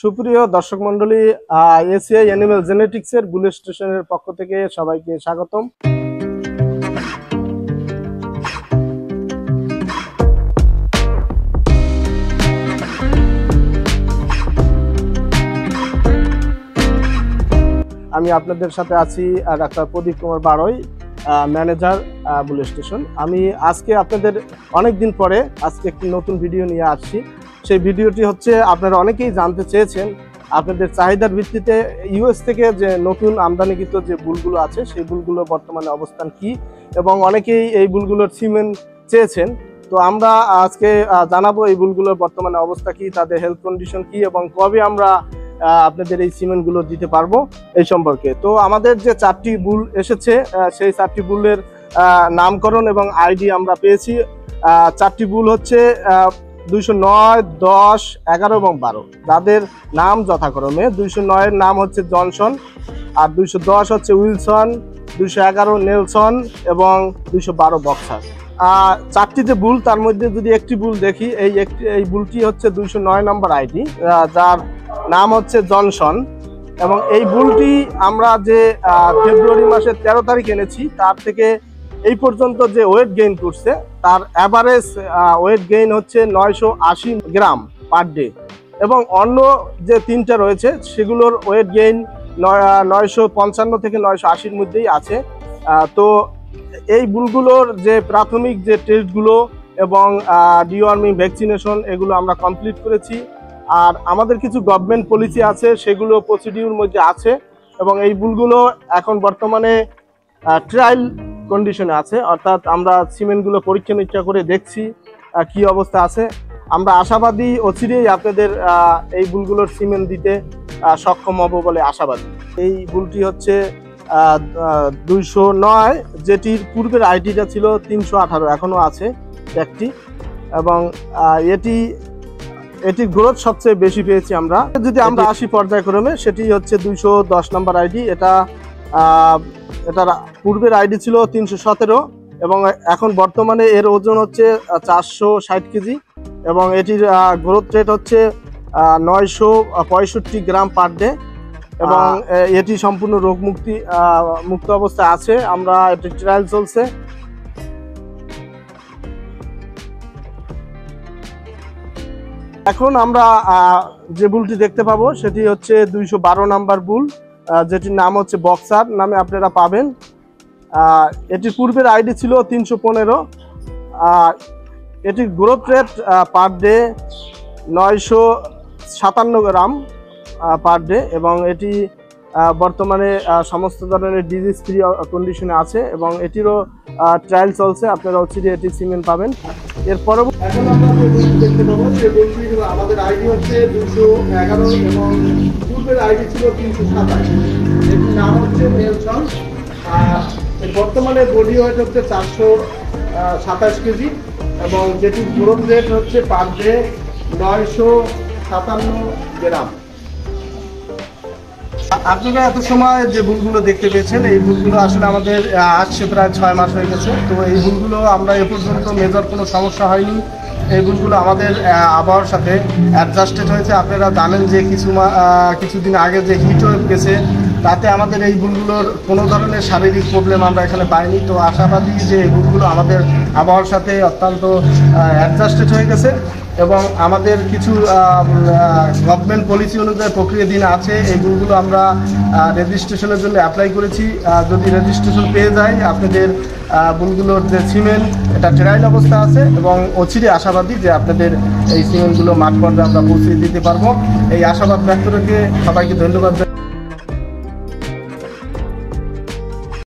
সুপ্রিয় দর্শক মন্ডলী, এসিআই অ্যানিমেল জেনেটিক্সের বুল স্টেশনের পক্ষ থেকে সবাইকে স্বাগতম। আমি আপনাদের সাথে আছি ডাক্তার প্রদীপ কুমার বাড়ই, ম্যানেজার বুল স্টেশন। আমি আজকে আপনাদের অনেকদিন পরে আজকে একটি নতুন ভিডিও নিয়ে আসছি। সেই ভিডিওটি হচ্ছে আপনারা অনেকেই জানতে চেয়েছেন, আপনাদের চাহিদার ভিত্তিতে ইউএস থেকে যে নতুন আমদানিকৃত যে বুলগুলো আছে সেই বুলগুলোর বর্তমানে অবস্থান কি, এবং অনেকেই এই বুলগুলোর সিমেন চেয়েছেন। তো আমরা আজকে জানাবো এই বুলগুলোর বর্তমানে অবস্থা কি, তাদের হেলথ কন্ডিশন কি, এবং কবে আমরা আপনাদের এই সিমেন্টগুলো দিতে পারবো এই সম্পর্কে। তো আমাদের যে 4টি বুল এসেছে সেই 4টি বুলের নামকরণ এবং আইডি আমরা পেয়েছি। 4টি বুল হচ্ছে 209, 10, 11 এবং 12, যাদের নাম যথাক্রমে 209-এর নাম হচ্ছে জনসন, আর 210 হচ্ছে উইলসন, 211 নেলসন এবং 212 বক্সার। 4টি যে বুল তার মধ্যে যদি একটি বুল দেখি, এই বুলটি হচ্ছে 209 নম্বর আইডি, যার নাম হচ্ছে জনসন। এবং এই বুলটি আমরা যে ফেব্রুয়ারি মাসের 13 তারিখ এনেছি, তার থেকে এই পর্যন্ত যে ওয়েট গেইন করছে তার অ্যাভারেজ ওয়েট গেইন হচ্ছে 980 গ্রাম পার ডে, এবং অন্য যে 3টা রয়েছে সেগুলোর ওয়েট গেইন 955 থেকে 980-র মধ্যেই আছে। তো এই বুলগুলোর যে প্রাথমিক যে টেস্টগুলো এবং ডিওয়ার্মিং ভ্যাকসিনেশন এগুলো আমরা কমপ্লিট করেছি। আর আমাদের কিছু গভর্নমেন্ট পলিসি আছে, সেগুলো প্রসিডিউর মধ্যে আছে, এবং এই বুলগুলো এখন বর্তমানে ট্রায়াল কন্ডিশনে আছে, অর্থাৎ আমরা সিমেন্টগুলো পরীক্ষা নিরীক্ষা করে দেখছি কি অবস্থা আছে। আমরা আশাবাদী অচিরেই আপনাদের এই বুলগুলোর সিমেন্ট দিতে সক্ষম হব বলে আশাবাদী। এই বুলটি হচ্ছে 209, যেটির পূর্বের আইডিটা ছিল 318, এখনও আছে একটি, এবং এটির গ্রোথ সবচেয়ে বেশি পেয়েছি আমরা। যদি আমরা আসি পর্যায়ক্রমে, সেটি হচ্ছে 210 নম্বর আইডি। এটার পূর্বের আইডি ছিল 317, এবং এখন বর্তমানে এর ওজন হচ্ছে 460 কেজি, এবং এটির গ্রোথ রেট হচ্ছে 965 গ্রাম পার ডে, এবং এটি সম্পূর্ণ রোগ মুক্ত অবস্থায় আছে। আমরা এটি ট্রায়াল চলছে। এখন আমরা যে বুলটি দেখতে পাবো সেটি হচ্ছে 212 নাম্বার বুল, যেটির নাম হচ্ছে বক্সার নামে আপনারা পাবেন। এটির পূর্বের আইডি ছিল 315। এটির গ্রোথ রেট পার ডে 957 গ্রাম পার ডে, এবং এটি বর্তমানে সমস্ত ধরনের ডিজিজ ফ্রি কন্ডিশনে আছে, এবং এটিরও ট্রায়াল চলছে। আপনারা অচিরে এটি সিমেন্ট পাবেন। এর পরবর্তী এখন আমরা যে বুলটি দেখতে পাবো সেই বুলটির আমাদের আইডি হচ্ছে 211, এবং পূর্বের আইডি ছিল 327। এটির নাম হচ্ছে নেলসন। বর্তমানে বডি ওয়েট হচ্ছে 427 কেজি, এবং যেটির গ্রোথ রেট হচ্ছে পার ডে 957 গ্রাম। আপনারা এত সময় যে বুলগুলো দেখতে পেয়েছেন, এই বুলগুলো আসলে আমাদের আসছে প্রায় 6 মাস হয়ে গেছে। তো এই বুলগুলো আমরা এ পর্যন্ত মেজর কোনো সমস্যা হয়নি। এই বুলগুলো আমাদের আবহাওয়ার সাথে অ্যাডজাস্টেড হয়েছে। আপনারা জানেন যে কিছুদিন আগে যে হিট ওয়েভ গেছে, তাতে আমাদের এই বুলগুলোর কোনো ধরনের শারীরিক প্রবলেম আমরা এখানে পাইনি। তো আশাবাদী যে এই বুলগুলো আমাদের আবহাওয়ার সাথে অত্যন্ত অ্যাডজাস্টেড হয়ে গেছে, এবং আমাদের কিছু গভর্নমেন্ট পলিসি অনুযায়ী প্রক্রিয়াধীন আছে। এই বুলগুলো আমরা রেজিস্ট্রেশনের জন্য অ্যাপ্লাই করেছি। যদি রেজিস্ট্রেশন পেয়ে যায়, আপনাদের বুলগুলোর যে সিমেন্ট এটা ট্রায়াল অবস্থা আছে, এবং অচিরে আশাবাদী যে আপনাদের এই সিমেন্টগুলো মাঠ পর্যায়ে আমরা পৌঁছে দিতে পারবো। এই আশাবাদ ব্যক্ত রেখে সবাইকে ধন্যবাদ।